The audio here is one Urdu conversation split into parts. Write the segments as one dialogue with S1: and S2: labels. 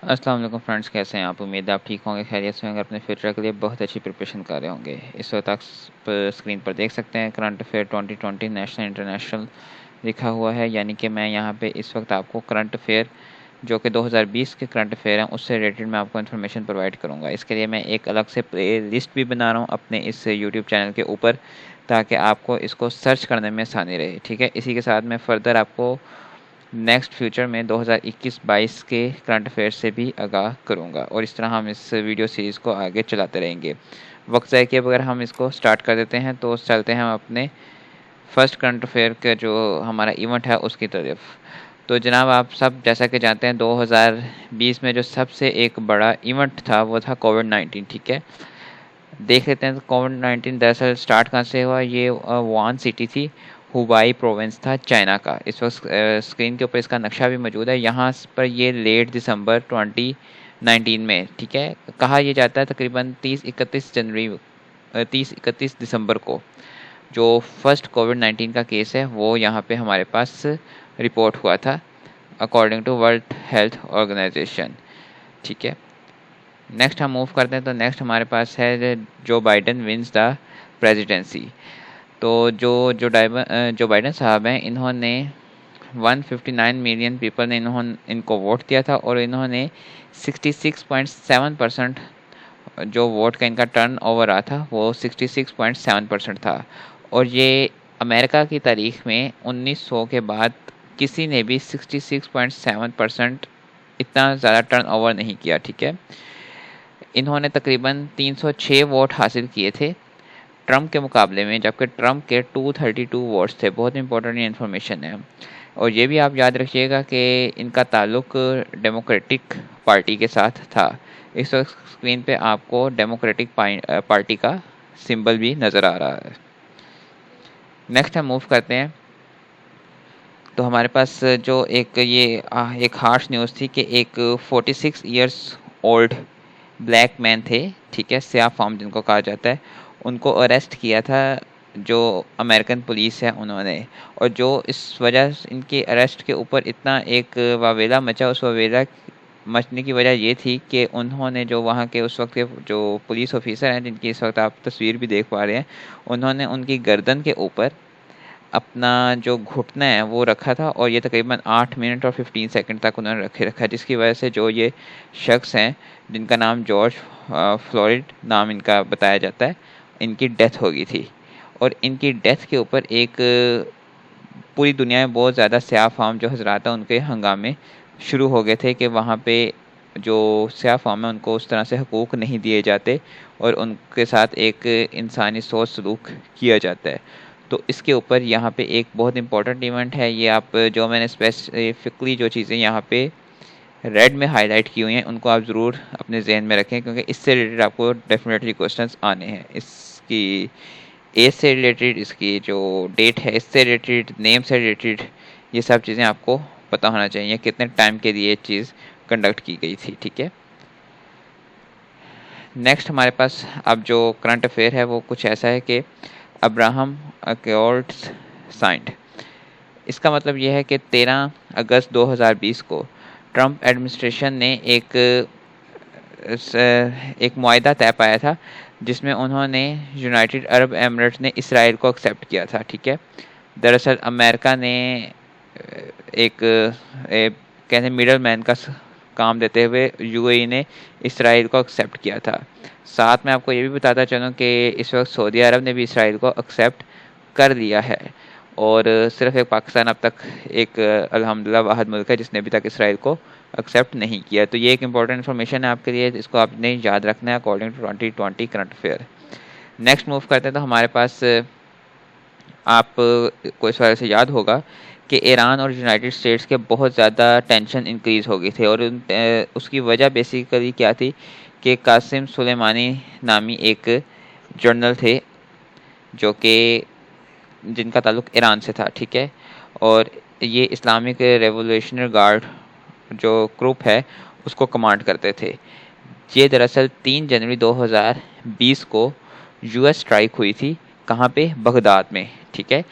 S1: السلام علیکم فرینڈس، کیسے ہیں آپ؟ امید ہے آپ ٹھیک ہوں گے، خیریت سے ہوں گے، اپنے فیوچر کے لیے بہت اچھی پریپریشن کر رہے ہوں گے۔ اس وقت آپ اسکرین پر دیکھ سکتے ہیں کرنٹ افیئر 2020 نیشنل انٹرنیشنل لکھا ہوا ہے، یعنی کہ میں یہاں پہ اس وقت آپ کو کرنٹ افیئر جو کہ 2020 کے کرنٹ افیئر ہیں اس سے ریلیٹڈ میں آپ کو انفارمیشن پرووائڈ کروں گا۔ اس کے لیے میں ایک الگ سے پلے لسٹ بھی بنا رہا ہوں اپنے اس یوٹیوب چینل کے اوپر، تاکہ آپ کو اس کو سرچ کرنے میں آسانی رہے، ٹھیک ہے۔ اسی کے ساتھ میں فردر آپ کو نیکسٹ فیوچر میں 2021-22 کے کرنٹ افیئر سے بھی آگاہ کروں گا، اور اس طرح ہم اس ویڈیو سیریز کو آگے چلاتے رہیں گے۔ وقت ضائع کیے بغیر ہم اس کو سٹارٹ کر دیتے ہیں، تو چلتے ہیں ہم اپنے فرسٹ کرنٹ افیئر کا جو ہمارا ایونٹ ہے اس کی طرف۔ تو جناب آپ سب جیسا کہ جانتے ہیں 2020 میں جو سب سے ایک بڑا ایونٹ تھا وہ تھا کووڈ-19، ٹھیک ہے۔ دیکھ لیتے ہیں کووڈ-19 دراصل سٹارٹ کہاں سے ہوا۔ یہ وان سٹی تھی، ہوبائی پروونس تھا چائنا کا۔ اس وقت اسکرین کے اوپر اس کا نقشہ بھی موجود ہے، یہاں پر یہ لیٹ دسمبر 2019 میں، ٹھیک ہے، کہا یہ جاتا ہے تقریباً 30-31 دسمبر کو جو فرسٹ کووڈ-19 کا کیس ہے وہ یہاں پہ ہمارے پاس رپورٹ ہوا تھا according to World Health Organization, ٹھیک ہے۔ نیکسٹ ہم موو کرتے ہیں، تو نیکسٹ ہمارے پاس ہے Joe Biden wins the presidency. تو جو بائیڈن صاحب ہیں، انہوں نے 159 ملین پیپل نے ان کو ووٹ دیا تھا، اور انہوں نے 66.7% جو ووٹ کا ان کا ٹرن اوور رہا تھا وہ 66.7% تھا، اور یہ امریکہ کی تاریخ میں 1900 کے بعد کسی نے بھی 66.7% اتنا زیادہ ٹرن اوور نہیں کیا، ٹھیک ہے۔ انہوں نے تقریباً 306 ووٹ حاصل کیے تھے ٹرمپ کے مقابلے میں، جبکہ ٹرمپ کے 232 ووٹس تھے۔ بہت امپورٹنٹ انفارمیشن ہے، اور یہ بھی آپ یاد رکھیے گا کہ ان کا تعلق ڈیموکریٹک پارٹی کے ساتھ تھا۔ اس وقت اسکرین پہ آپ کو ڈیموکریٹک پارٹی کا سمبل بھی نظر آ رہا ہے۔ نیکسٹ ہم موو کرتے ہیں، تو ہمارے پاس جو ایک ہارش نیوز تھی کہ ایک 46 ایئرس اولڈ بلیک مین تھے، ٹھیک ہے، سیاہ فام جن کو کہا جاتا ہے، ان کو اریسٹ کیا تھا جو امریکن پولیس ہے انہوں نے، اور جو اس وجہ ان کے اریسٹ کے اوپر اتنا ایک واویلا مچا، اس واویلا مچنے کی وجہ یہ تھی کہ انہوں نے جو وہاں کے اس وقت کے جو پولیس آفیسر ہیں، جن کی اس وقت آپ تصویر بھی دیکھ پا رہے ہیں، انہوں نے ان کی گردن کے اوپر اپنا جو گھٹنا ہے وہ رکھا تھا، اور یہ تقریباً 8 منٹ اور 15 سیکنڈ تک انہوں نے رکھا، جس کی وجہ سے جو یہ شخص ہیں جن کا نام جارج فلوئڈ نام ان کا بتایا جاتا ہے، ان کی ڈیتھ ہو گئی تھی۔ اور ان کی ڈیتھ کے اوپر ایک پوری دنیا میں بہت زیادہ سیاہ فام جو حضرات ہیں ان کے ہنگامے شروع ہو گئے تھے کہ وہاں پہ جو سیاہ فام ہیں ان کو اس طرح سے حقوق نہیں دیے جاتے، اور ان کے ساتھ ایک انسانی سوچ سلوک کیا جاتا ہے۔ تو اس کے اوپر یہاں پہ ایک بہت امپورٹنٹ ایونٹ ہے، یہ آپ جو میں نے اسپیسیفکلی جو چیزیں یہاں پہ ریڈ میں ہائی لائٹ کی ہوئی ہیں ان کو آپ ضرور اپنے ذہن میں رکھیں، کیونکہ اس سے ریلیٹڈ آپ کو ڈیفینیٹلی کوشچنس آنے ہیں۔ اس کی ایج سے ریلیٹڈ، اس کی جو ڈیٹ ہے اس سے ریلیٹڈ، نیم سے ریلیٹڈ، یہ سب چیزیں آپ کو پتہ ہونا چاہیے کتنے ٹائم کے لیے یہ چیز کنڈکٹ کی گئی تھی، ٹھیک ہے۔ نیکسٹ ہمارے پاس اب جو کرنٹ افیئر ہے وہ کچھ ایسا ہے کہ ابراہم اکارڈز سائنڈ۔ اس کا مطلب یہ ہے کہ 13 اگست 2020 کو ٹرمپ ایڈمنسٹریشن نے ایک معاہدہ طے پایا تھا جس میں انہوں نے یونائٹڈ عرب ایمریٹس نے اسرائیل کو ایکسیپٹ کیا تھا، ٹھیک ہے۔ دراصل امریکہ نے ایک کہتے ہیں میڈل مین کا کام دیتے ہوئے یو اے ای نے اسرائیل کو ایکسیپٹ کیا تھا۔ ساتھ میں آپ کو یہ بھی بتاتا چلوں کہ اس وقت سعودی عرب نے بھی اسرائیل کو ایکسیپٹ کر لیا ہے، اور صرف ایک پاکستان اب تک ایک الحمدللہ واحد ملک ہے جس نے ابھی تک اسرائیل کو ایکسیپٹ نہیں کیا۔ تو یہ ایک امپورٹنٹ انفارمیشن ہے آپ کے لیے، اس کو آپ نے یاد رکھنا ہے according to 2020 current affair. Next move کرتے ہیں، تو ہمارے پاس آپ کو اس وجہ سے یاد ہوگا کہ ایران اور یونائٹڈ اسٹیٹس کے بہت زیادہ ٹینشن انکریز ہو گئی تھے، اور اس کی وجہ بیسیکلی کیا تھی کہ قاسم سلیمانی نامی ایک جنرل تھے جو کہ جن کا تعلق ایران سے تھا، ٹھیک ہے، اور یہ اسلامک ریولیوشنری گارڈ جو گروپ ہے اس کو کمانڈ کرتے تھے۔ یہ دراصل 3 جنوری 2020 کو یو ایس اسٹرائک ہوئی تھی، کہاں پہ؟ بغداد میں، ٹھیک ہے۔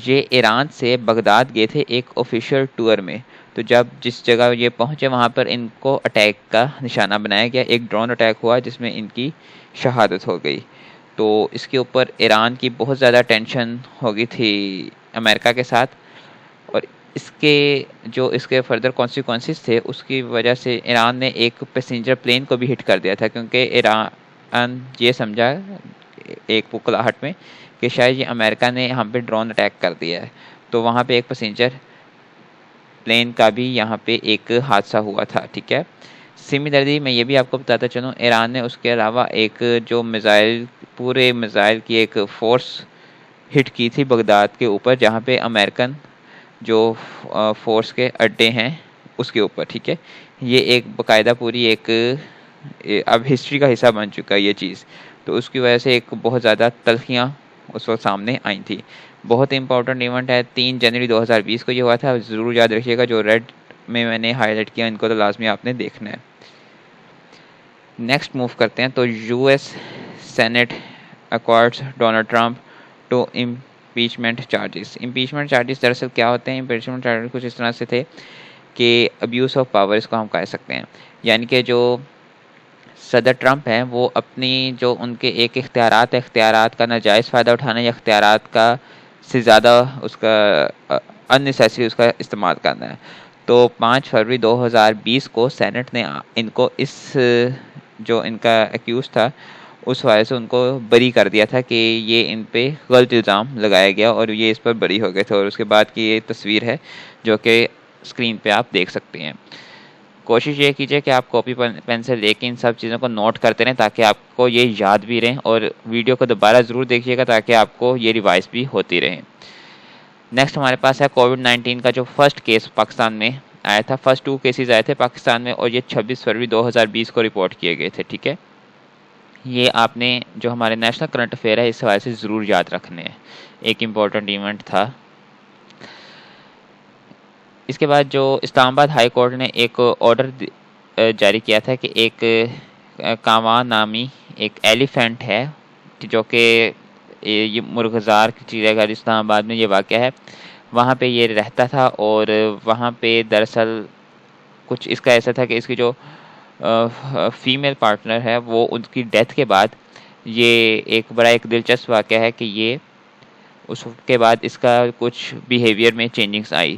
S1: یہ ایران سے بغداد گئے تھے ایک آفیشیل ٹور میں، تو جب جس جگہ یہ پہنچے وہاں پر ان کو اٹیک کا نشانہ بنایا گیا. ایک ڈرون اٹیک ہوا جس میں ان کی شہادت ہو گئی. تو اس کے اوپر ایران کی بہت زیادہ ٹینشن ہو گئی تھی امریکہ کے ساتھ, اور اس کے فردر کانسیکوینسز تھے. اس کی وجہ سے ایران نے ایک پیسنجر پلین کو بھی ہٹ کر دیا تھا, کیونکہ ایران یہ سمجھا ایک پکلاہٹ میں کہ شاید یہ امریکہ نے یہاں پہ ڈرون اٹیک کر دیا ہے. تو وہاں پہ ایک پیسنجر پلین کا بھی یہاں پہ ایک حادثہ ہوا تھا. ٹھیک ہے. سملرلی میں یہ بھی آپ کو بتاتا چلوں, ایران نے اس کے علاوہ ایک جو پورے میزائل کی ایک فورس ہٹ کی تھی بغداد کے اوپر, جہاں پہ امریکن جو فورس کے اڈے ہیں اس کے اوپر. ٹھیک ہے. یہ ایک باقاعدہ پوری ایک اب ہسٹری کا حصہ بن چکا ہے یہ چیز. تو اس کی وجہ سے ایک بہت زیادہ تلخیاں اس وقت سامنے آئی تھی. بہت امپورٹنٹ ایونٹ ہے, 3 جنوری 2020 کو یہ ہوا تھا. ضرور یاد رکھیے گا, جو ریڈ میں نے ہائی لائٹ کیا ان کو تو لازمی آپ نے دیکھنا ہے. نیکسٹ موو کرتے ہیں. تو U S Senate acquits Donald Trump to impeachment charges. Impeachment charges دراصل کیا ہوتے ہیں؟ امپیچمنٹ چارجز کچھ اس طرح سے تھے کہ ابیوز آف پاور اس کو ہم کہہ سکتے ہیں. یعنی کہ جو صدر ٹرمپ ہیں وہ اپنی جو ان کے ایک اختیارات کا ناجائز فائدہ اٹھانا, یا اختیارات کا سے زیادہ اس کا اننیسیسری اس کا استعمال کرنا ہے. تو 5 فروری 2020 کو سینٹ نے ان کو اس جو ان کا ایکیوز تھا اس وجہ سے ان کو بری کر دیا تھا کہ یہ ان پہ غلط الزام لگایا گیا, اور یہ اس پر بری ہو گئے تھے. اور اس کے بعد کی یہ تصویر ہے جو کہ اسکرین پہ آپ دیکھ سکتے ہیں. کوشش یہ کیجیے کہ آپ کاپی پین سے لے کے ان سب چیزوں کو نوٹ کرتے رہیں تاکہ آپ کو یہ یاد بھی رہیں, اور ویڈیو کو دوبارہ ضرور دیکھیے گا تاکہ آپ کو یہ ریوائز بھی ہوتی رہے. نیکسٹ ہمارے پاس ہے کووڈ-19 کا جو فرسٹ کیس پاکستان میں آیا تھا. فرسٹ 2 کیسز آئے تھے پاکستان میں, اور یہ 26 فروری 2020 کو رپورٹ کیے گئے تھے. ٹھیک ہے. یہ آپ نے جو ہمارے نیشنل کرنٹ افیئر ہے اس حوالے سے ضرور یاد رکھنے ہیں, ایک امپورٹنٹ ایونٹ تھا. اس کے بعد جو اسلام آباد ہائی کورٹ نے ایک آرڈر جاری کیا تھا کہ ایک کاوان نامی ایک ایلیفینٹ ہے جو کہ یہ مرغزار کی چیز گھر اسلام آباد میں یہ واقع ہے, وہاں پہ یہ رہتا تھا. اور وہاں پہ دراصل کچھ اس کا ایسا تھا کہ اس کی جو فیمیل پارٹنر ہے وہ ان کی ڈیتھ کے بعد, یہ ایک بڑا ایک دلچسپ واقعہ ہے کہ یہ اس کے بعد اس کا کچھ بیہیویئر میں چینجنگز آئی.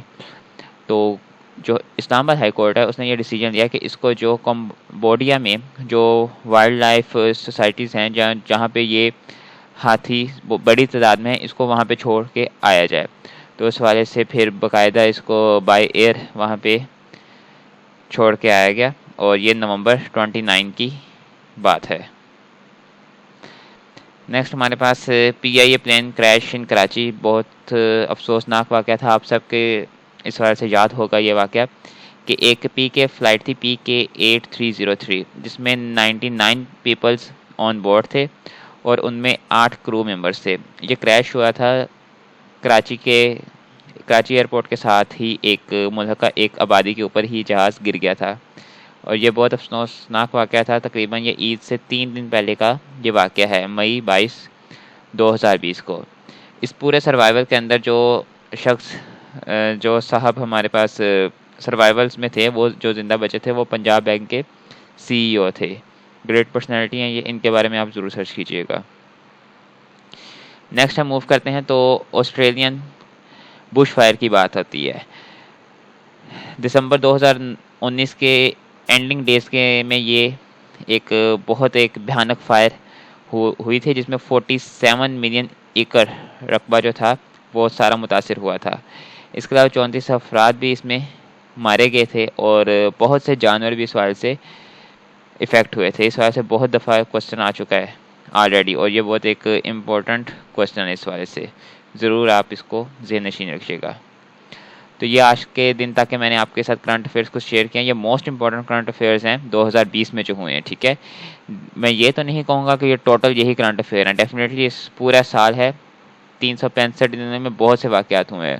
S1: تو جو اسلام آباد ہائی کورٹ ہے اس نے یہ ڈیسیجن لیا کہ اس کو جو کمبوڈیا میں جو وائلڈ لائف سوسائٹیز ہیں جہاں پہ یہ ہاتھی بڑی تعداد میں ہیں, اس کو وہاں پہ چھوڑ کے آیا جائے. تو اس حوالے سے پھر باقاعدہ اس کو بائی ایئر وہاں پہ چھوڑ کے آیا گیا, اور یہ نومبر 29 کی بات ہے. نیکسٹ ہمارے پاس پی آئی اے پلین کریش ان کراچی. بہت افسوسناک واقعہ تھا, آپ سب کے اس حوالے سے یاد ہوگا یہ واقعہ کہ ایک پی کے فلائٹ تھی PK-8303 جس میں 99 پیپلز آن بورڈ تھے, اور ان میں 8 کرو ممبرز تھے. یہ کریش ہوا تھا کراچی ایئرپورٹ کے ساتھ ہی ایک ملحقہ ایک آبادی کے اوپر ہی جہاز گر گیا تھا, اور یہ بہت افسوسناک واقعہ تھا. تقریباً یہ عید سے 3 دن پہلے کا یہ واقعہ ہے, مئی 22 2020 کو. اس پورے سروائیول کے اندر جو شخص جو صاحب ہمارے پاس سروائیولز میں تھے, وہ جو زندہ بچے تھے وہ پنجاب بینک کے CEO تھے. گریٹ پرسنالٹی ہیں یہ, ان کے بارے میں آپ ضرور سرچ کیجیے گا. نیکسٹ ہم موو کرتے ہیں. تو آسٹریلین بش فائر کی بات ہوتی ہے. دسمبر 2019 کے اینڈنگ ڈیز میں یہ ایک بہت ایک بھیانک فائر ہوئی تھی جس میں 47 ملین ایکڑ رقبہ جو تھا وہ سارا متاثر ہوا تھا. اس کے علاوہ 34 افراد بھی اس میں مارے گئے تھے, اور بہت سے جانور بھی اس حوالے سے افیکٹ ہوئے تھے. اس حوالے سے بہت دفعہ کوسچن آ چکا ہے آلریڈی, اور یہ بہت ایک امپورٹنٹ کوسچن ہے. اس حوالے سے ضرور آپ اس کو ذہن نشین رکھیے گا. تو یہ آج کے دن تک کہ میں نے آپ کے ساتھ کرنٹ افیئرس کو شیئر کیا. یہ موسٹ امپورٹنٹ کرنٹ افیئرس ہیں 2020 میں جو ہوئے ہیں. ٹھیک ہے. میں یہ تو نہیں کہوں گا کہ یہ ٹوٹل یہی کرنٹ افیئر ہیں, ڈیفینیٹلی اس پورا سال ہے 365 دنوں میں بہت سے واقعات ہوئے ہیں.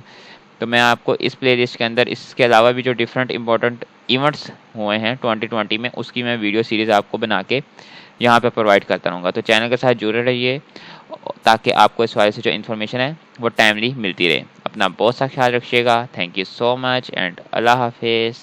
S1: تو میں آپ کو اس پلے لسٹ کے اندر اس کے علاوہ بھی جو ڈفرینٹ امپورٹنٹ ایونٹس ہوئے ہیں 2020 میں اس کی میں ویڈیو سیریز آپ کو بنا کے یہاں پہ پرووائڈ کرتا رہوں گا. تو چینل کے ساتھ جڑے رہیے تاکہ آپ کو اس حوالے سے جو انفارمیشن ہے وہ ٹائملی ملتی رہے. اپنا بہت سا خیال رکھیے گا. Thank you so much and اللہ حافظ.